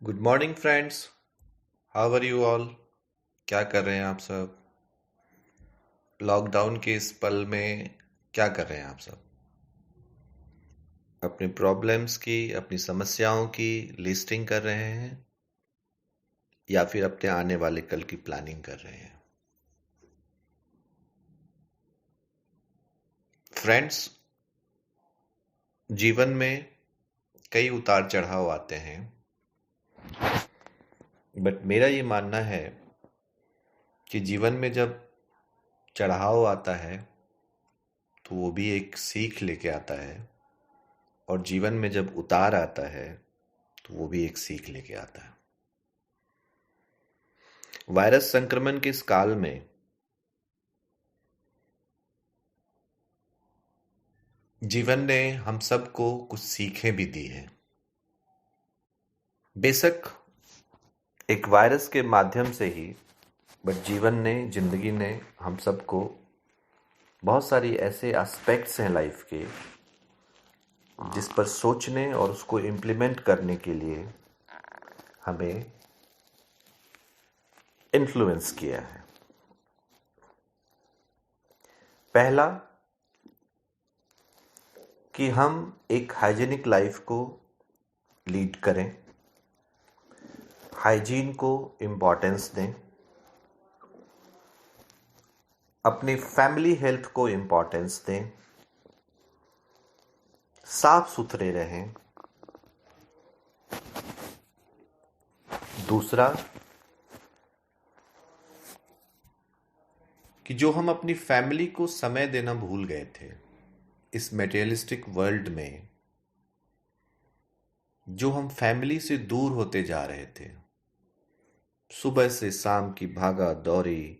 Good morning friends. How are you all? क्या कर रहे हैं आप सब? लॉकडाउन के इस पल में क्या कर रहे हैं आप सब? अपनी प्रॉब्लम्स की, अपनी समस्याओं की लिस्टिंग कर रहे हैं या फिर अपने आने वाले कल की प्लानिंग कर रहे हैं? फ्रेंड्स, जीवन में कई उतार चढ़ाव आते हैं, बट मेरा ये मानना है कि जीवन में जब चढ़ाव आता है तो वो भी एक सीख लेके आता है, और जीवन में जब उतार आता है तो वो भी एक सीख लेके आता है। वायरस संक्रमण के इस काल में जीवन ने हम सबको कुछ सीखें भी दी हैं। बेशक एक वायरस के माध्यम से ही, बट जीवन ने, जिंदगी ने हम सबको बहुत सारी ऐसे एस्पेक्ट्स हैं लाइफ के जिस पर सोचने और उसको इम्प्लीमेंट करने के लिए हमें इन्फ्लुएंस किया है। पहला, कि हम एक हाइजीनिक लाइफ को लीड करें, हाइजीन को इम्पोर्टेंस दें, अपनी फैमिली हेल्थ को इम्पोर्टेंस दें, साफ सुथरे रहें। दूसरा, कि जो हम अपनी फैमिली को समय देना भूल गए थे इस मटेरियलिस्टिक वर्ल्ड में, जो हम फैमिली से दूर होते जा रहे थे, सुबह से शाम की भागा दौड़ी,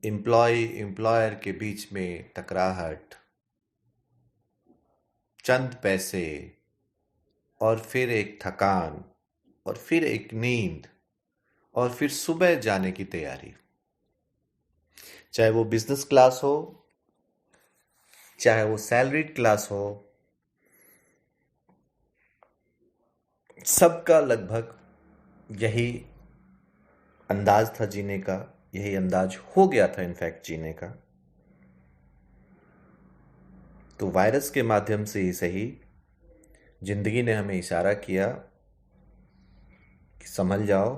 एम्प्लॉयर के बीच में टकराहट, चंद पैसे, और फिर एक थकान, और फिर एक नींद, और फिर सुबह जाने की तैयारी। चाहे वो बिजनेस क्लास हो, चाहे वो सैलरीड क्लास हो, सबका लगभग यही अंदाज था जीने का, यही अंदाज हो गया था इनफैक्ट जीने का। तो वायरस के माध्यम से ही सही, जिंदगी ने हमें इशारा किया कि संभल जाओ,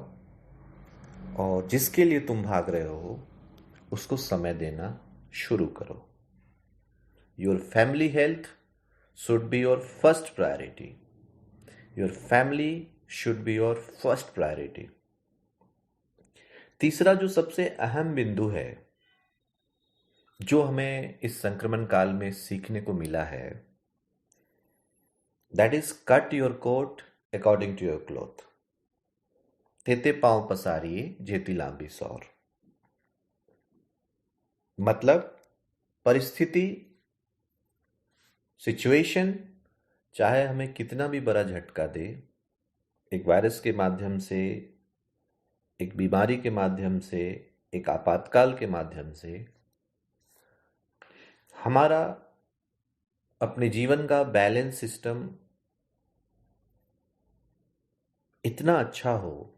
और जिसके लिए तुम भाग रहे हो उसको समय देना शुरू करो। Your family health should be your first priority. Your family should be your first priority. तीसरा जो सबसे अहम बिंदु है, जो हमें इस संक्रमण काल में सीखने को मिला है, that is cut your coat according to your cloth. तेते पांव पसारिए जेती लांबी सौर। मतलब परिस्थिति, सिचुएशन चाहे हमें कितना भी बड़ा झटका दे, एक वायरस के माध्यम से, एक बीमारी के माध्यम से, एक आपातकाल के माध्यम से, हमारा अपने जीवन का बैलेंस सिस्टम इतना अच्छा हो,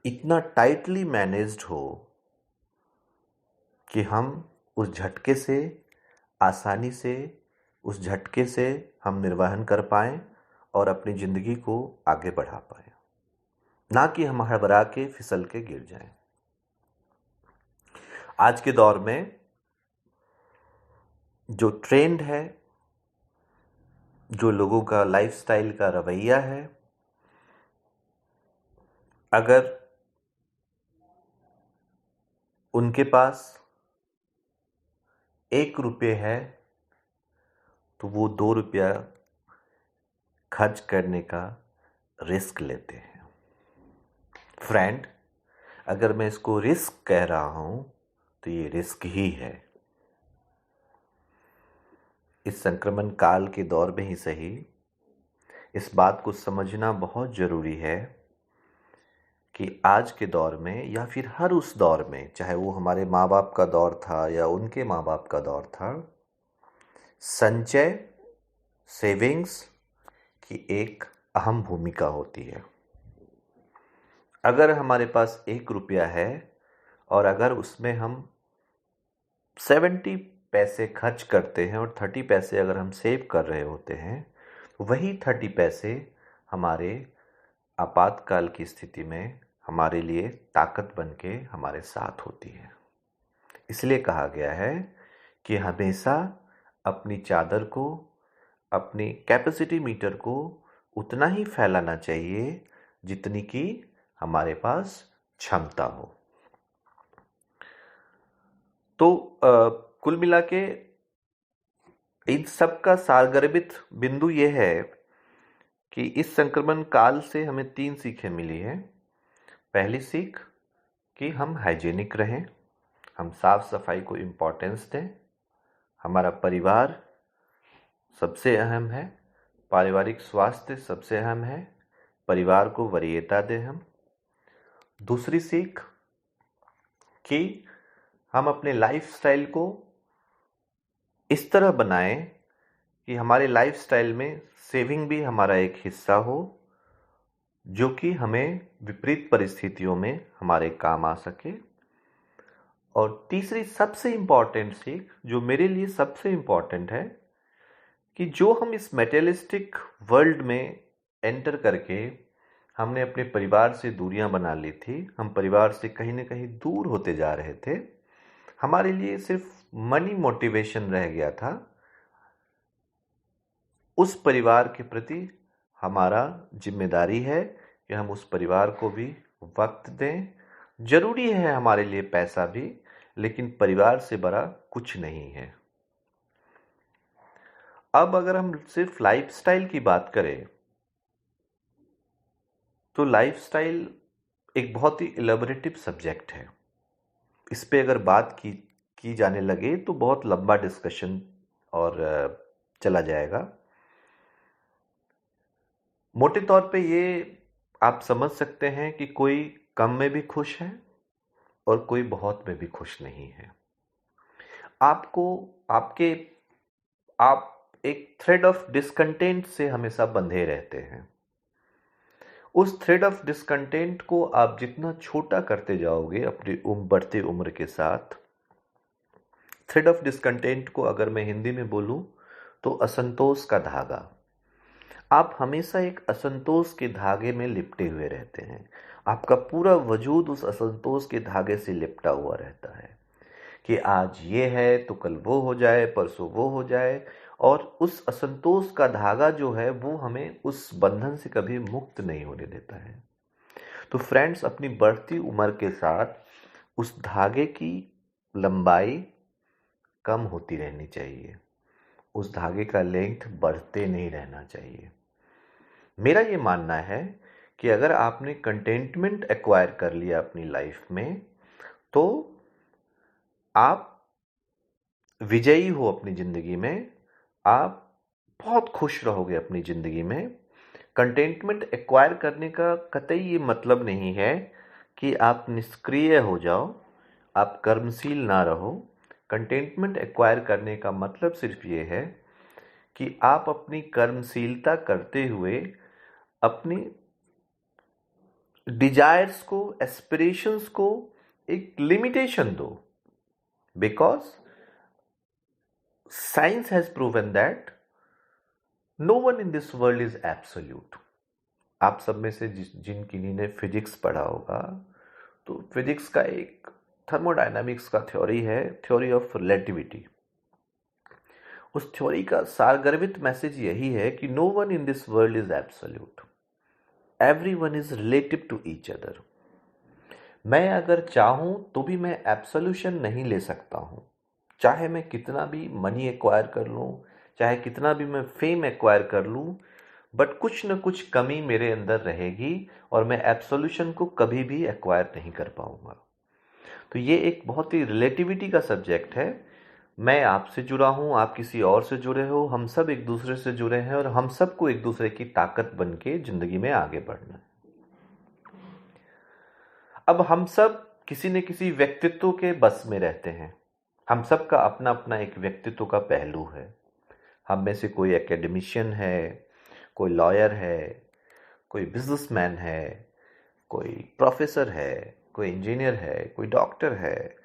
इतना टाइटली मैनेज्ड हो कि हम उस झटके से आसानी से, उस झटके से हम निर्वहन कर पाएं और अपनी जिंदगी को आगे बढ़ा पाएं, ना कि हम हड़बड़ा के फिसल के गिर जाएं। आज के दौर में जो ट्रेंड है, जो लोगों का लाइफस्टाइल का रवैया है, अगर उनके पास 1 रुपये है तो वो 2 रुपया खर्च करने का रिस्क लेते हैं। फ्रेंड, अगर मैं इसको रिस्क कह रहा हूं तो ये रिस्क ही है। इस संक्रमण काल के दौर में ही सही, इस बात को समझना बहुत जरूरी है कि आज के दौर में या फिर हर उस दौर में, चाहे वो हमारे माँ बाप का दौर था या उनके माँ बाप का दौर था, संचय, सेविंग्स की एक अहम भूमिका होती है। अगर हमारे पास 1 रुपया है और अगर उसमें हम 70 पैसे खर्च करते हैं और 30 पैसे अगर हम सेव कर रहे होते हैं, तो वही 30 पैसे हमारे आपातकाल की स्थिति में हमारे लिए ताकत बन के हमारे साथ होती है। इसलिए कहा गया है कि हमेशा अपनी चादर को, अपनी कैपेसिटी मीटर को उतना ही फैलाना चाहिए जितनी कि हमारे पास क्षमता हो। तो कुल मिला के इन सब का सारगर्भित बिंदु यह है कि इस संक्रमण काल से हमें 3 सीखें मिली हैं। पहली सीख कि हम हाइजीनिक रहें, हम साफ सफाई को इम्पोर्टेंस दें, हमारा परिवार सबसे अहम है, पारिवारिक स्वास्थ्य सबसे अहम है, परिवार को वरीयता दें हम। दूसरी सीख कि हम अपने लाइफस्टाइल को इस तरह बनाएं कि हमारे लाइफस्टाइल में सेविंग भी हमारा एक हिस्सा हो, जो कि हमें विपरीत परिस्थितियों में हमारे काम आ सके। और तीसरी सबसे इम्पॉर्टेंट सीख, जो मेरे लिए सबसे इम्पॉर्टेंट है, कि जो हम इस मेटेरियलिस्टिक वर्ल्ड में एंटर करके हमने अपने परिवार से दूरियां बना ली थी, हम परिवार से कहीं ना कहीं दूर होते जा रहे थे, हमारे लिए सिर्फ मनी मोटिवेशन रह गया था। उस परिवार के प्रति हमारा जिम्मेदारी है कि हम उस परिवार को भी वक्त दें। जरूरी है हमारे लिए पैसा भी, लेकिन परिवार से बड़ा कुछ नहीं है। अब अगर हम सिर्फ लाइफस्टाइल की बात करें, तो लाइफस्टाइल एक बहुत ही इलेबोरेटिव सब्जेक्ट है। इस पे अगर बात की जाने लगे तो बहुत लंबा डिस्कशन और चला जाएगा। मोटे तौर पे ये आप समझ सकते हैं कि कोई कम में भी खुश है और कोई बहुत में भी खुश नहीं है। आप एक थ्रेड ऑफ डिस्कंटेंट से हमेशा बंधे रहते हैं। उस थ्रेड ऑफ डिस्कंटेंट को आप जितना छोटा करते जाओगे अपनी बढ़ती उम्र के साथ, थ्रेड ऑफ डिस्कंटेंट को अगर मैं हिंदी में बोलूं तो असंतोष का धागा। आप हमेशा एक असंतोष के धागे में लिपटे हुए रहते हैं। आपका पूरा वजूद उस असंतोष के धागे से लिपटा हुआ रहता है कि आज ये है तो कल वो हो जाए, परसों वो हो जाए, और उस असंतोष का धागा जो है वो हमें उस बंधन से कभी मुक्त नहीं होने देता है। तो फ्रेंड्स, अपनी बढ़ती उम्र के साथ उस धागे की लंबाई कम होती रहनी चाहिए, उस धागे का लेंथ बढ़ते नहीं रहना चाहिए। मेरा ये मानना है कि अगर आपने कंटेंटमेंट एक्वायर कर लिया अपनी लाइफ में, तो आप विजयी हो अपनी जिंदगी में, आप बहुत खुश रहोगे अपनी जिंदगी में। कंटेंटमेंट एक्वायर करने का कतई ये मतलब नहीं है कि आप निष्क्रिय हो जाओ, आप कर्मशील ना रहो। कंटेंटमेंट एक्वायर करने का मतलब सिर्फ ये है कि आप अपनी कर्मशीलता करते हुए अपनी डिजायर्स को, एस्पिरेशंस को एक लिमिटेशन दो। Because science has proven that no one in this world is absolute. आप सब में से जिन किन्हीं ने फिजिक्स पढ़ा होगा, तो फिजिक्स का एक थर्मोडायनामिक्स का थ्योरी है, थ्योरी ऑफ रिलेटिविटी। उस थ्योरी का सारगर्भित मैसेज यही है कि no one in this world is absolute, everyone is relative to each other. मैं अगर चाहूं तो भी मैं एब्सोल्यूशन नहीं ले सकता हूं, चाहे मैं कितना भी मनी एक्वायर कर लूं, चाहे कितना भी मैं फेम एक्वायर कर लूं, बट कुछ न कुछ कमी मेरे अंदर रहेगी और मैं एब्सोल्यूशन को कभी भी एक्वायर नहीं कर पाऊंगा। तो ये एक बहुत ही रिलेटिविटी का सब्जेक्ट है। मैं आपसे जुड़ा हूं, आप किसी और से जुड़े हो, हम सब एक दूसरे से जुड़े हैं और हम सबको एक दूसरे की ताकत बन के जिंदगी में आगे बढ़ना है। अब हम सब किसी न किसी व्यक्तित्व के बस में रहते हैं। हम सब का अपना अपना एक व्यक्तित्व का पहलू है। हम में से कोई एकेडमिशियन है, कोई लॉयर है, कोई बिजनेसमैन है, कोई प्रोफेसर है, कोई इंजीनियर है, कोई डॉक्टर है,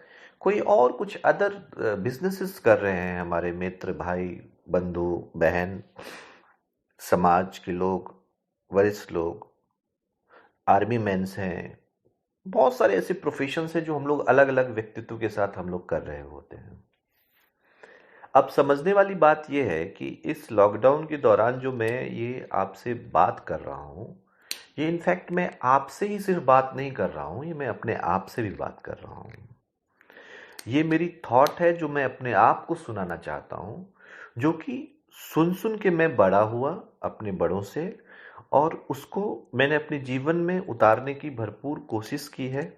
कोई और कुछ अदर बिजनेसेस कर रहे हैं, हमारे मित्र, भाई, बंधु, बहन, समाज के लोग, वरिष्ठ लोग, आर्मी मैन्स हैं, बहुत सारे ऐसे प्रोफेशंस हैं जो हम लोग अलग अलग व्यक्तित्व के साथ हम लोग कर रहे होते हैं। अब समझने वाली बात यह है कि इस लॉकडाउन के दौरान जो मैं ये आपसे बात कर रहा हूँ, ये इनफैक्ट मैं आपसे ही सिर्फ बात नहीं कर रहा हूँ, ये मैं अपने आप से भी बात कर रहा हूँ। ये मेरी थॉट है जो मैं अपने आप को सुनाना चाहता हूँ, जो कि सुन सुन के मैं बड़ा हुआ अपने बड़ों से, और उसको मैंने अपने जीवन में उतारने की भरपूर कोशिश की है,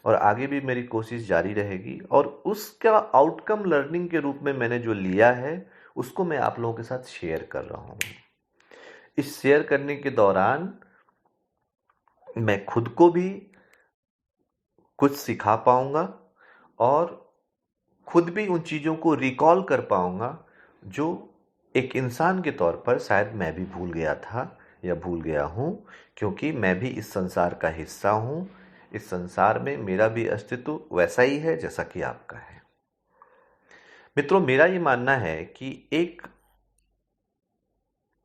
और आगे भी मेरी कोशिश जारी रहेगी। और उसका आउटकम लर्निंग के रूप में मैंने जो लिया है, उसको मैं आप लोगों के साथ शेयर कर रहा हूँ। इस शेयर करने के दौरान मैं खुद को भी कुछ सिखा पाऊंगा, और खुद भी उन चीज़ों को रिकॉल कर पाऊंगा जो एक इंसान के तौर पर शायद मैं भी भूल गया था या भूल गया हूँ, क्योंकि मैं भी इस संसार का हिस्सा हूँ। इस संसार में मेरा भी अस्तित्व वैसा ही है जैसा कि आपका है। मित्रों, मेरा ये मानना है कि एक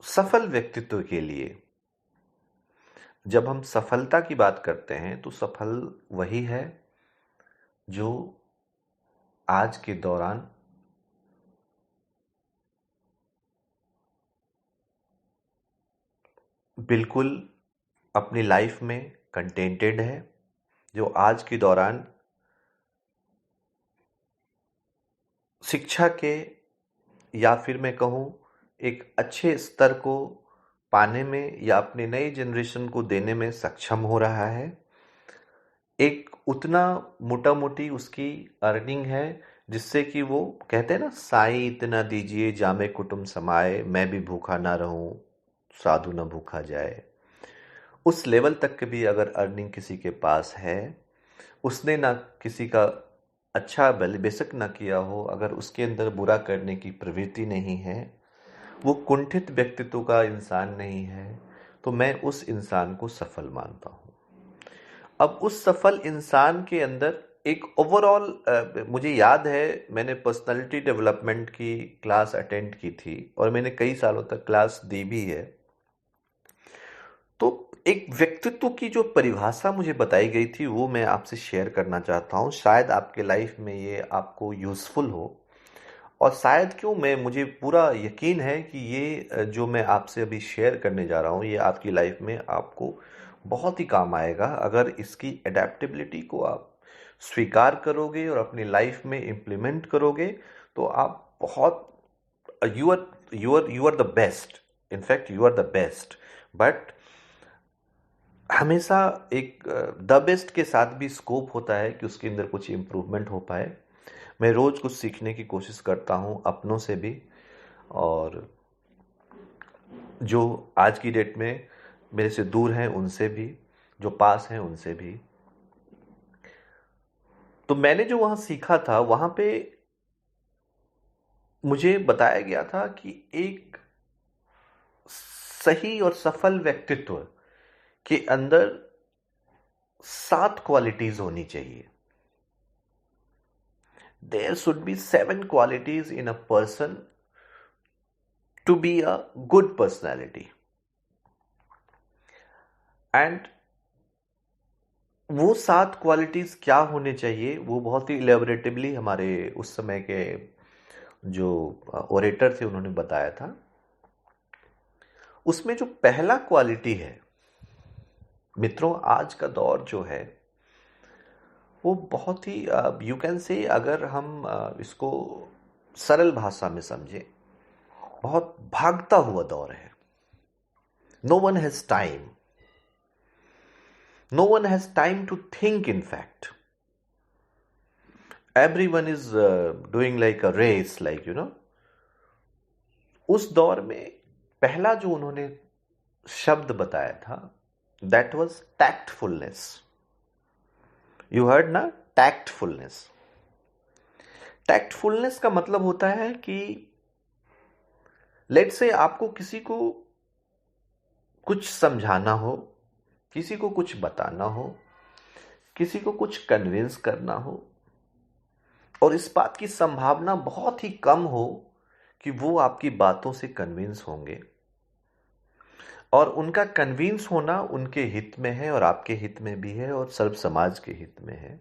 सफल व्यक्तित्व के लिए जब हम सफलता की बात करते हैं तो सफल वही है जो आज के दौरान बिल्कुल अपनी लाइफ में कंटेंटेड है, जो आज के दौरान शिक्षा के, या फिर मैं कहूँ एक अच्छे स्तर को पाने में या अपने नई जनरेशन को देने में सक्षम हो रहा है। एक उतना मोटा मोटी उसकी अर्निंग है जिससे कि वो कहते हैं ना, साईं इतना दीजिए जामे कुटुम समाए, मैं भी भूखा ना रहूं साधु न भूखा जाए। उस लेवल तक के भी अगर अर्निंग किसी के पास है, उसने ना किसी का अच्छा बेशक ना किया हो, अगर उसके अंदर बुरा करने की प्रवृत्ति नहीं है, वो कुंठित व्यक्तित्व का इंसान नहीं है, तो मैं उस इंसान को सफल मानता हूँ। अब उस सफल इंसान के अंदर एक ओवरऑल, मुझे याद है मैंने पर्सनालिटी डेवलपमेंट की क्लास अटेंड की थी, और मैंने कई सालों तक क्लास दी भी है। तो एक व्यक्तित्व की जो परिभाषा मुझे बताई गई थी वो मैं आपसे शेयर करना चाहता हूँ। शायद आपके लाइफ में ये आपको यूजफुल हो, और शायद क्यों, मैं मुझे पूरा यकीन है कि ये जो मैं आपसे अभी शेयर करने जा रहा हूँ, ये आपकी लाइफ में आपको बहुत ही काम आएगा अगर इसकी एडेप्टेबिलिटी को आप स्वीकार करोगे और अपनी लाइफ में इम्प्लीमेंट करोगे। तो आप बहुत, you are the best, in fact you are the best. But हमेशा एक द बेस्ट के साथ भी स्कोप होता है कि उसके अंदर कुछ इम्प्रूवमेंट हो पाए। मैं रोज़ कुछ सीखने की कोशिश करता हूँ, अपनों से भी, और जो आज की डेट में मेरे से दूर हैं उनसे भी, जो पास हैं उनसे भी। तो मैंने जो वहाँ सीखा था, वहाँ पे मुझे बताया गया था कि एक सही और सफल व्यक्तित्व के अंदर 7 क्वालिटीज होनी चाहिए। There should be 7 qualities in a person to be a good personality. And वो 7 क्वालिटीज क्या होने चाहिए, वो बहुत ही इलेबोरेटिवली हमारे उस समय के जो ओरेटर थे उन्होंने बताया था। उसमें जो पहला क्वालिटी है, मित्रों, आज का दौर जो है वो बहुत ही, यू कैन से, अगर हम इसको सरल भाषा में समझें, बहुत भागता हुआ दौर है। No one has time, no one has time to think. In fact everyone is doing like a race, like उस दौर में पहला जो उन्होंने शब्द बताया था, दैट वाज टैक्टफुलनेस। यू हर्ड ना, टैक्टफुलनेस। टैक्टफुलनेस का मतलब होता है कि लेट्स से आपको किसी को कुछ समझाना हो, किसी को कुछ बताना हो, किसी को कुछ कन्विंस करना हो, और इस बात की संभावना बहुत ही कम हो कि वो आपकी बातों से कन्विंस होंगे, और उनका कन्विंस होना उनके हित में है और आपके हित में भी है और सर्व समाज के हित में है।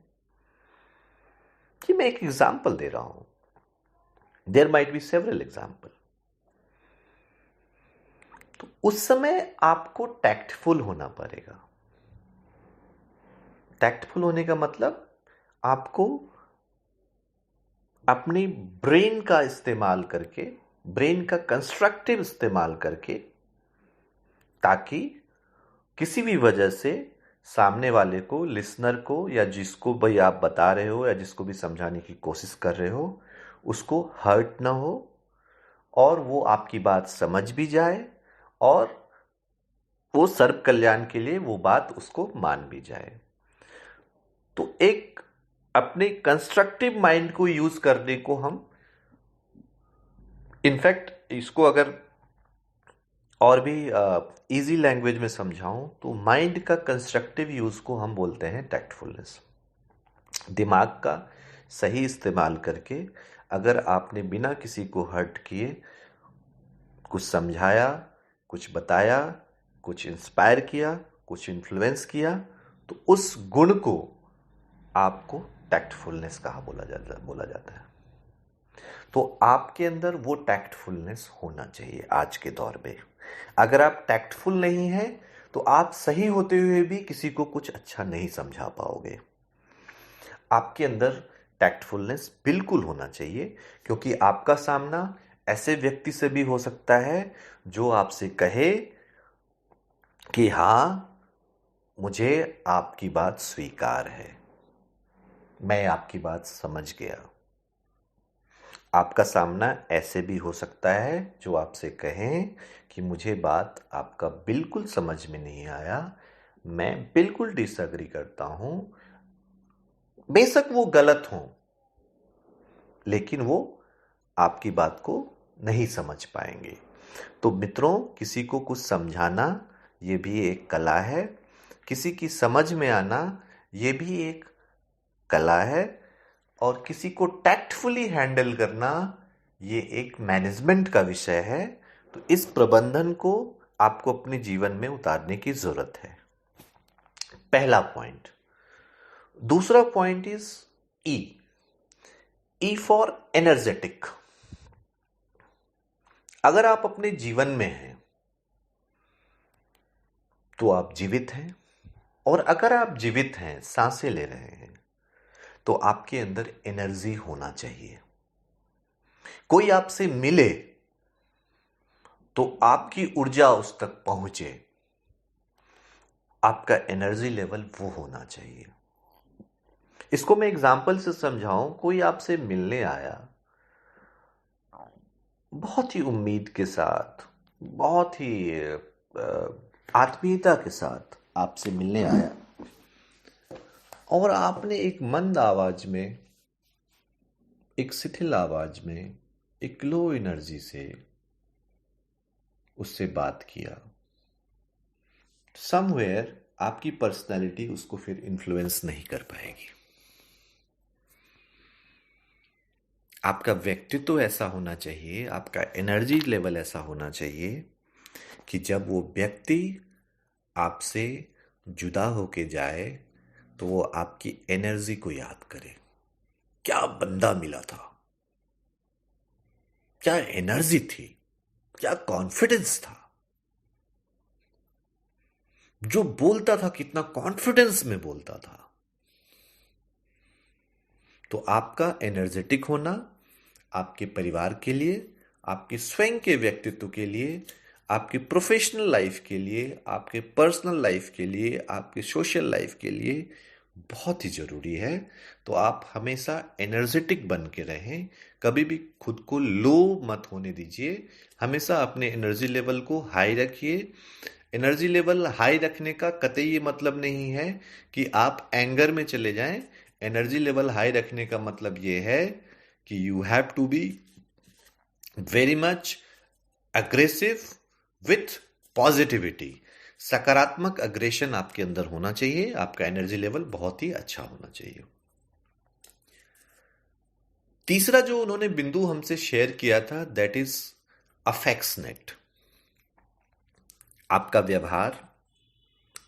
कि मैं एक एग्जाम्पल दे रहा हूं, there might be several example. तो उस समय आपको टैक्टफुल होना पड़ेगा। टैक्टफुल होने का मतलब आपको अपनी ब्रेन का इस्तेमाल करके, ब्रेन का कंस्ट्रक्टिव इस्तेमाल करके, ताकि किसी भी वजह से सामने वाले को, लिसनर को, या जिसको भाई आप बता रहे हो या जिसको भी समझाने की कोशिश कर रहे हो, उसको हर्ट ना हो और वो आपकी बात समझ भी जाए और वो सर्व कल्याण के लिए वो बात उसको मान भी जाए। तो एक अपने कंस्ट्रक्टिव माइंड को यूज करने को हम, इनफैक्ट इसको अगर और भी इजी लैंग्वेज में समझाऊं तो माइंड का कंस्ट्रक्टिव यूज को हम बोलते हैं टैक्टफुलनेस। दिमाग का सही इस्तेमाल करके अगर आपने बिना किसी को हर्ट किए कुछ समझाया, कुछ बताया, कुछ इंस्पायर किया, कुछ इन्फ्लुएंस किया, तो उस गुण को आपको टैक्टफुलनेस कहा बोला जाता है। तो आपके अंदर वो टैक्टफुलनेस होना चाहिए आज के दौर में। अगर आप टैक्टफुल नहीं हैं तो आप सही होते हुए भी किसी को कुछ अच्छा नहीं समझा पाओगे। आपके अंदर टैक्टफुलनेस बिल्कुल होना चाहिए, क्योंकि आपका सामना ऐसे व्यक्ति से भी हो सकता है जो आपसे कहे कि हां, मुझे आपकी बात स्वीकार है, मैं आपकी बात समझ गया। आपका सामना ऐसे भी हो सकता है जो आपसे कहें कि मुझे बात आपका बिल्कुल समझ में नहीं आया, मैं बिल्कुल डिसएग्री करता हूं, बेशक वो गलत हो, लेकिन वो आपकी बात को नहीं समझ पाएंगे। तो मित्रों, किसी को कुछ समझाना ये भी एक कला है, किसी की समझ में आना ये भी एक कला है, और किसी को टैक्टफुली हैंडल करना ये एक मैनेजमेंट का विषय है। तो इस प्रबंधन को आपको अपने जीवन में उतारने की जरूरत है। पहला पॉइंट। दूसरा point is E for energetic. अगर आप अपने जीवन में हैं तो आप जीवित हैं, और अगर आप जीवित हैं, सांसें ले रहे हैं, तो आपके अंदर एनर्जी होना चाहिए। कोई आपसे मिले तो आपकी ऊर्जा उस तक पहुंचे, आपका एनर्जी लेवल वो होना चाहिए। इसको मैं एग्जांपल से समझाऊं। कोई आपसे मिलने आया, बहुत ही उम्मीद के साथ, बहुत ही आत्मीयता के साथ आपसे मिलने आया, और आपने एक मंद आवाज में, एक शिथिल आवाज में, एक लो एनर्जी से उससे बात किया। समवेयर आपकी पर्सनालिटी उसको फिर इन्फ्लुएंस नहीं कर पाएगी। आपका व्यक्तित्व ऐसा होना चाहिए, आपका एनर्जी लेवल ऐसा होना चाहिए कि जब वो व्यक्ति आपसे जुदा होके जाए तो वो आपकी एनर्जी को याद करे। क्या बंदा मिला था, क्या एनर्जी थी, क्या कॉन्फिडेंस था, जो बोलता था कितना कॉन्फिडेंस में बोलता था। तो आपका एनर्जेटिक होना आपके परिवार के लिए, आपके स्वयं के व्यक्तित्व के लिए, आपके प्रोफेशनल लाइफ के लिए, आपके पर्सनल लाइफ के लिए, आपके सोशल लाइफ के लिए बहुत ही जरूरी है। तो आप हमेशा एनर्जेटिक बन के रहें, कभी भी खुद को लो मत होने दीजिए। हमेशा अपने एनर्जी लेवल को हाई रखिए। एनर्जी लेवल हाई रखने का कतई ये मतलब नहीं है कि आप एंगर में चले जाएं। एनर्जी लेवल हाई रखने का मतलब ये है कि you have to be very much aggressive with positivity. सकारात्मक अग्रेशन आपके अंदर होना चाहिए, आपका एनर्जी लेवल बहुत ही अच्छा होना चाहिए। तीसरा जो उन्होंने बिंदु हमसे शेयर किया था, दैट इज अफेक्शनेट। आपका व्यवहार,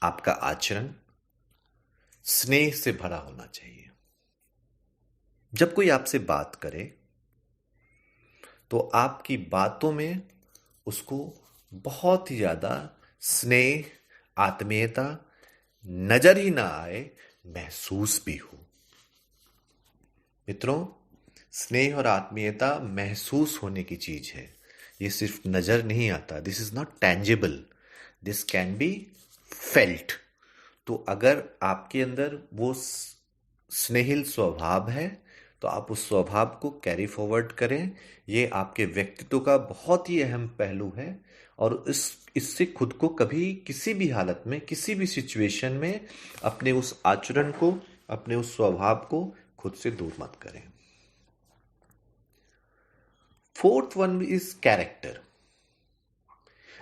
आपका आचरण स्नेह से भरा होना चाहिए। जब कोई आपसे बात करे तो आपकी बातों में उसको बहुत ही ज्यादा स्नेह, आत्मीयता नजर ही ना आए, महसूस भी हो। मित्रों, स्नेह और आत्मीयता महसूस होने की चीज है, ये सिर्फ नजर नहीं आता। This is not tangible, this can be felt. तो अगर आपके अंदर वो स्नेहिल स्वभाव है तो आप उस स्वभाव को कैरी फॉरवर्ड करें। ये आपके व्यक्तित्व का बहुत ही अहम पहलू है, और इससे खुद को कभी किसी भी हालत में, किसी भी सिचुएशन में अपने उस आचरण को, अपने उस स्वभाव को खुद से दूर मत करें। Fourth one is character.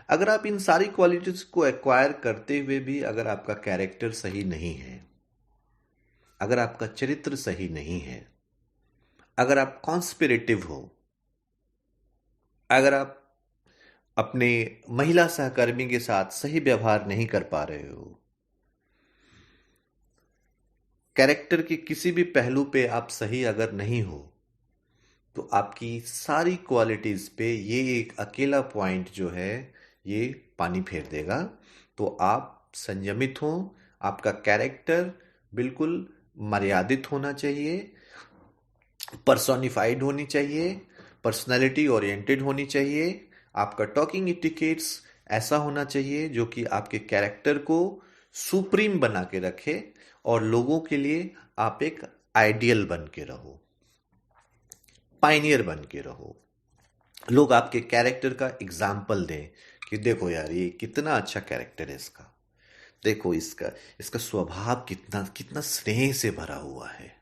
अगर आप इन सारी क्वालिटीज को एक्वायर करते हुए भी अगर आपका कैरेक्टर सही नहीं है, अगर आपका चरित्र सही नहीं है, अगर आप कॉन्स्पिरेटिव हो, अगर आप अपने महिला सहकर्मी के साथ सही व्यवहार नहीं कर पा रहे हो, कैरेक्टर के किसी भी पहलू पे आप सही अगर नहीं हो, तो आपकी सारी क्वालिटीज पे ये एक अकेला पॉइंट जो है ये पानी फेर देगा। तो आप संयमित हो, आपका कैरेक्टर बिल्कुल मर्यादित होना चाहिए, पर्सोनिफाइड होनी चाहिए, पर्सनालिटी ओरिएंटेड होनी चाहिए। आपका टॉकिंग इटिकेट्स ऐसा होना चाहिए जो कि आपके कैरेक्टर को सुप्रीम बना के रखे, और लोगों के लिए आप एक आइडियल बन के रहो, पाइनियर बन के रहो। लोग आपके कैरेक्टर का एग्जाम्पल दें कि देखो यार, ये कितना अच्छा कैरेक्टर है इसका, देखो इसका इसका स्वभाव कितना कितना स्नेह से भरा हुआ है,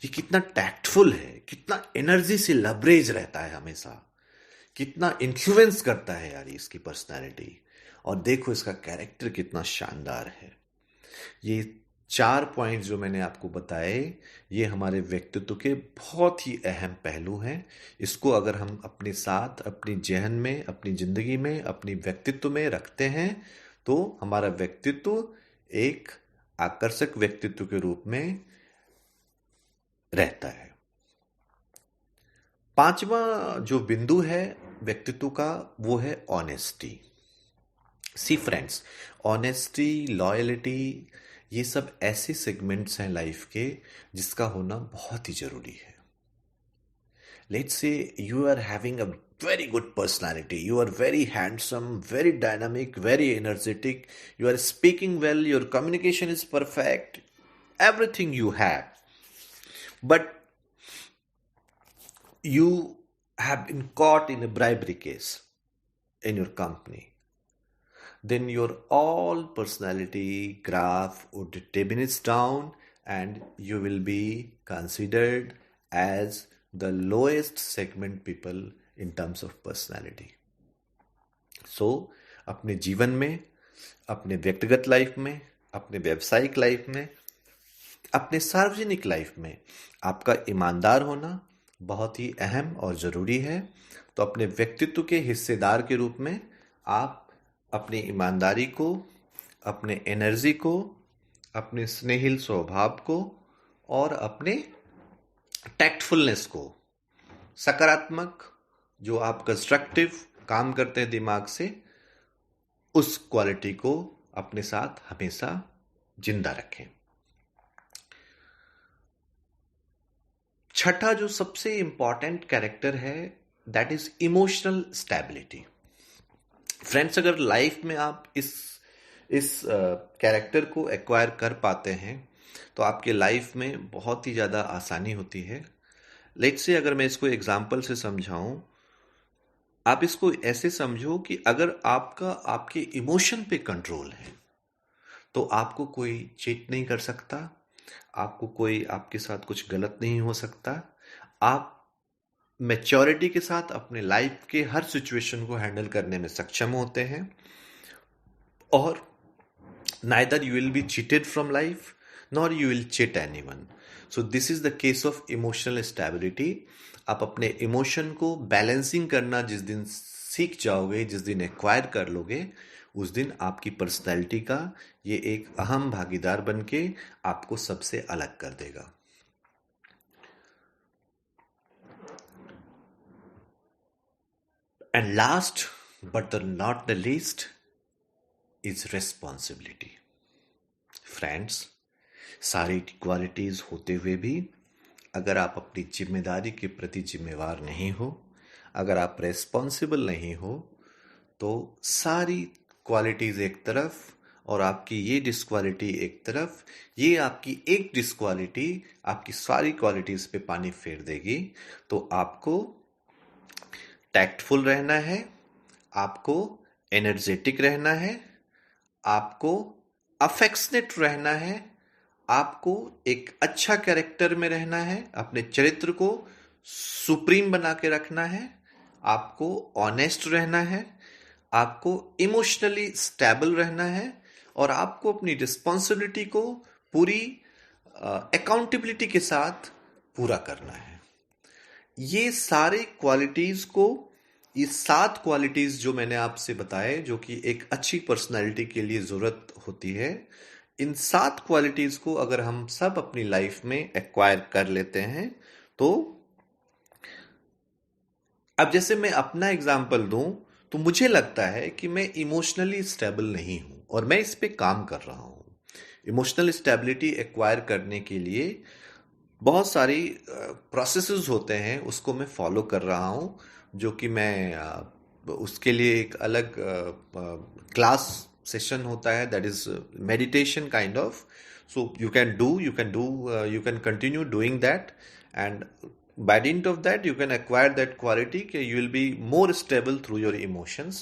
ये कितना टैक्टफुल है, कितना एनर्जी से लबरेज रहता है हमेशा, कितना इन्फ्लुएंस करता है यार इसकी पर्सनालिटी, और देखो इसका कैरेक्टर कितना शानदार है। ये 4 पॉइंट जो मैंने आपको बताए, ये हमारे व्यक्तित्व के बहुत ही अहम पहलू हैं। इसको अगर हम अपने साथ, अपनी जहन में, अपनी जिंदगी में, अपनी व्यक्तित्व में रखते हैं तो हमारा व्यक्तित्व एक आकर्षक व्यक्तित्व के रूप में रहता है। 5वां जो बिंदु है व्यक्तित्व का, वो है ऑनेस्टी। सी फ्रेंड्स, ऑनेस्टी, लॉयल्टी, ये सब ऐसे सेगमेंट्स हैं लाइफ के जिसका होना बहुत ही जरूरी है। Let's say you are having a very good personality, you are very handsome, very dynamic, very energetic, you are speaking well, your communication is perfect, everything you have, but you have been caught in a bribery case in your company, then your all personality graph would diminish down, and you will be considered as the lowest segment people in terms of personality. So अपने जीवन में, अपने व्यक्तिगत life में, अपने व्यावसायिक life में, अपने सार्वजनिक लाइफ में आपका ईमानदार होना बहुत ही अहम और ज़रूरी है। तो अपने व्यक्तित्व के हिस्सेदार के रूप में आप अपनी ईमानदारी को, अपने एनर्जी को, अपने स्नेहिल स्वभाव को और अपने टैक्टफुलनेस को, सकारात्मक जो आप कंस्ट्रक्टिव काम करते हैं दिमाग से, उस क्वालिटी को अपने साथ हमेशा जिंदा रखें। छठा जो सबसे इंपॉर्टेंट कैरेक्टर है, that is emotional stability. Friends, अगर लाइफ में आप इस कैरेक्टर को एक्वायर कर पाते हैं तो आपके लाइफ में बहुत ही ज़्यादा आसानी होती है। लेट्स से अगर मैं इसको एग्जाम्पल से समझाऊं, आप इसको ऐसे समझो कि अगर आपका आपके इमोशन पे कंट्रोल है तो आपको कोई चीट नहीं कर सकता, आपको कोई आपके साथ कुछ गलत नहीं हो सकता। आप मैच्योरिटी के साथ अपने लाइफ के हर सिचुएशन को हैंडल करने में सक्षम होते हैं, और neither you will be cheated from life nor you will cheat anyone. So this is the case of emotional stability. आप अपने इमोशन को बैलेंसिंग करना जिस दिन सीख जाओगे, जिस दिन एक्वायर कर लोगे, उस दिन आपकी पर्सनैलिटी का ये एक अहम भागीदार बनके आपको सबसे अलग कर देगा. And last but not the least is responsibility. Friends, सारी क्वालिटीज होते हुए भी अगर आप अपनी जिम्मेदारी के प्रति जिम्मेवार नहीं हो, अगर आप रेस्पॉन्सिबल नहीं हो, तो सारी क्वालिटीज एक तरफ और आपकी ये डिस्क्वालिटी एक तरफ, ये आपकी एक डिस्क्वालिटी आपकी सारी क्वालिटीज पे पानी फेर देगी. तो आपको टैक्टफुल रहना है, आपको एनर्जेटिक रहना है, आपको अफेक्शनेट रहना है, आपको एक अच्छा कैरेक्टर में रहना है, अपने चरित्र को सुप्रीम बना के रखना है, आपको ऑनेस्ट रहना है, आपको इमोशनली स्टेबल रहना है और आपको अपनी रिस्पॉन्सिबिलिटी को पूरी अकाउंटेबिलिटी के साथ पूरा करना है. ये सारे क्वालिटीज को, ये 7 क्वालिटीज जो मैंने आपसे बताए, जो कि एक अच्छी पर्सनालिटी के लिए जरूरत होती है, इन 7 क्वालिटीज को अगर हम सब अपनी लाइफ में एक्वायर कर लेते हैं, तो अब जैसे मैं अपना एग्जाम्पल दूं, तो मुझे लगता है कि मैं इमोशनली स्टेबल नहीं हूं और मैं इस पे काम कर रहा हूं. इमोशनल स्टेबिलिटी एक्वायर करने के लिए बहुत सारी प्रोसेसेस होते हैं, उसको मैं फॉलो कर रहा हूं, जो कि मैं उसके लिए एक अलग क्लास सेशन होता है, that is meditation kind of. So you can continue doing that, and by dint of that you can acquire that quality कि you will be more stable through your emotions.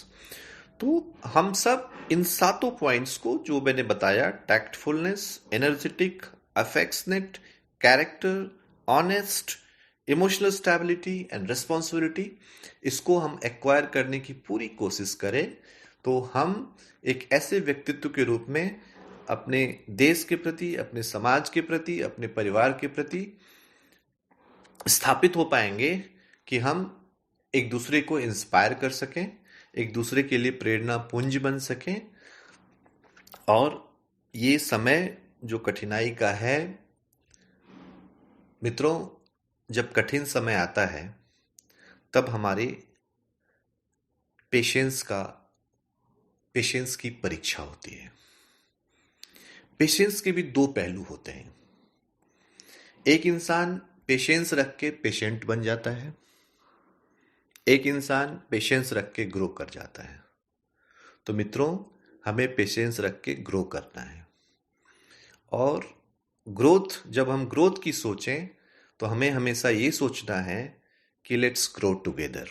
तो हम सब इन 7 points को जो मैंने बताया, tactfulness, energetic, affectionate, character, honest, emotional stability and responsibility, इसको हम एक्वायर करने की पूरी कोशिश करें, तो हम एक ऐसे व्यक्तित्व के रूप में अपने देश के प्रति, अपने समाज के प्रति, अपने परिवार के प्रति स्थापित हो पाएंगे कि हम एक दूसरे को इंस्पायर कर सकें, एक दूसरे के लिए प्रेरणा पुंज बन सकें. और ये समय जो कठिनाई का है, मित्रों, जब कठिन समय आता है तब हमारे पेशेंस की परीक्षा होती है. पेशेंस के भी 2 पहलू होते हैं. एक इंसान पेशेंस रख के पेशेंट बन जाता है, एक इंसान पेशेंस रख के ग्रो कर जाता है. तो मित्रों, हमें पेशेंस रख के ग्रो करना है. और ग्रोथ, जब हम ग्रोथ की सोचें, तो हमें हमेशा ये सोचना है कि लेट्स ग्रो टुगेदर.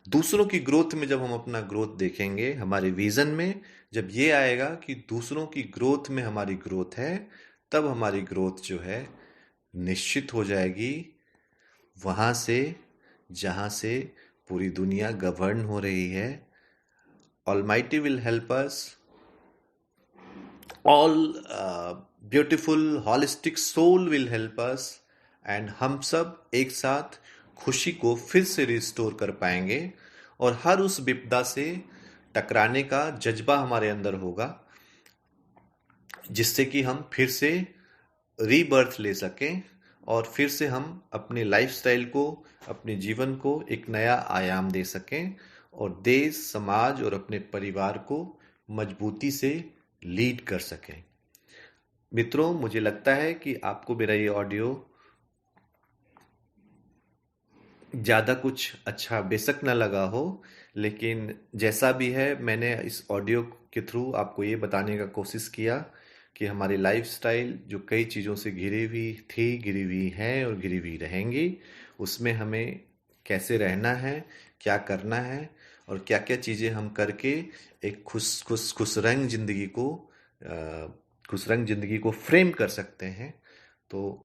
दूसरों की ग्रोथ में जब हम अपना ग्रोथ देखेंगे, हमारे विजन में जब ये आएगा कि दूसरों की ग्रोथ में हमारी ग्रोथ है, तब हमारी ग्रोथ जो है निश्चित हो जाएगी वहां से जहां से पूरी दुनिया गवर्न हो रही है. Almighty will help us, all beautiful holistic soul will help us, and हम सब एक साथ खुशी को फिर से रिस्टोर कर पाएंगे और हर उस विपदा से टकराने का जज्बा हमारे अंदर होगा, जिससे कि हम फिर से रीबर्थ ले सकें और फिर से हम अपने लाइफस्टाइल को, अपने जीवन को एक नया आयाम दे सकें और देश, समाज और अपने परिवार को मजबूती से लीड कर सकें. मित्रों, मुझे लगता है कि आपको मेरा ये ऑडियो ज़्यादा कुछ अच्छा बेशक न लगा हो, लेकिन जैसा भी है, मैंने इस ऑडियो के थ्रू आपको ये बताने का कोशिश किया कि हमारी लाइफस्टाइल जो कई चीज़ों से घिरी हुई थी, घिरी हुई है और घिरी हुई रहेंगी, उसमें हमें कैसे रहना है, क्या करना है और क्या क्या चीज़ें हम करके एक खुश रंग जिंदगी को फ्रेम कर सकते हैं. तो